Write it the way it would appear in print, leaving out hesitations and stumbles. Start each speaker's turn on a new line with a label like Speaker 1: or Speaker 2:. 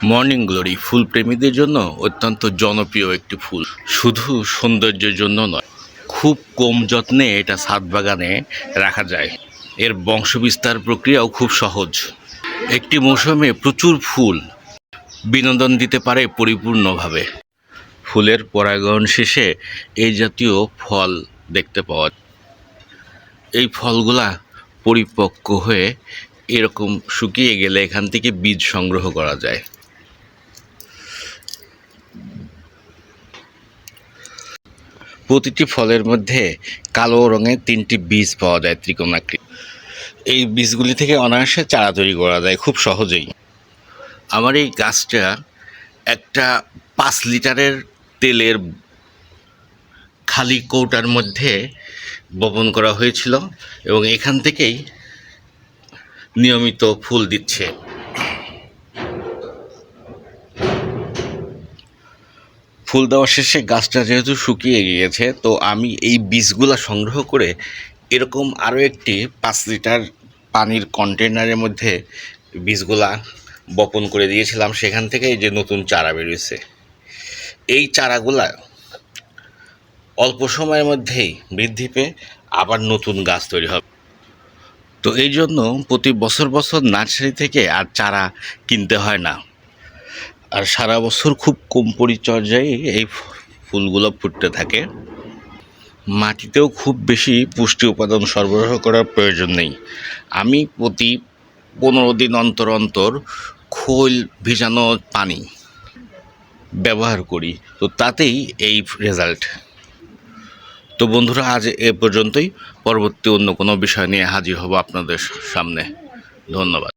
Speaker 1: Morning glory ফুল প্রেমীদের জন্য অত্যন্ত জনপ্রিয় একটি ফুল। শুধু সৌন্দর্যের জন্য নয়, খুব কম যত্নে এটা ছাদ বাগানে রাখা যায়। এর বংশবিস্তার প্রক্রিয়াও খুব সহজ। একটি মৌসুমে প্রচুর ফুল বিনোদন দিতে পারে পরিপূর্ণভাবে। ফুলের পরাগায়ন শেষে এই জাতীয় ফল দেখতে পাওয়া যায়। এই ফলগুলা পরিপক্ক হয়ে এরকম শুকিয়ে গেলে এখান থেকে বীজ সংগ্রহ করা যায়। প্রতিটি ফলের মধ্যে কালো রঙের 3টি বীজ পাওয়া যায় ত্রিকোণাকৃতি। এই বীজগুলি থেকে অনায়াসে চারা তৈরি করা যায় খুব সহজেই। আমার এই গাছটা একটা 5 লিটারের তেলের খালি কৌটার মধ্যে বপন করা হয়েছিল এবং এখান থেকেই নিয়মিত ফুল দিচ্ছে। ফুল দেওয়া শেষে গাছটা যেহেতু শুকিয়ে গিয়েছে, তো আমি এই বীজগুলা সংগ্রহ করে এরকম আরও একটি 5 লিটার পানির কন্টেনারের মধ্যে বীজগুলা বপন করে দিয়েছিলাম। সেখান থেকে যে নতুন চারা বেরিয়েছে, এই চারাগুলা অল্প সময়ের মধ্যেই বৃদ্ধি পেয়ে আবার নতুন গাছ তৈরি হবে। তো এই জন্য প্রতি বছর বছর নার্সারি থেকে আর চারা কিনতে হয় না, আর সারা বছর খুব কম পরিচর্যায় এই ফুলগুলো ফুটতে থাকে। মাটিতেও খুব বেশি পুষ্টি উপাদান সরবরাহ করার প্রয়োজন নেই। আমি প্রতি 15 দিন অন্তর অন্তর খোল ভিজানো পানি ব্যবহার করি, তো তাতেই এই রেজাল্ট। তো বন্ধুরা, আজ এ পর্যন্তই। পরবর্তী অন্য কোনো বিষয় নিয়ে হাজির হব আপনাদের সামনে। ধন্যবাদ।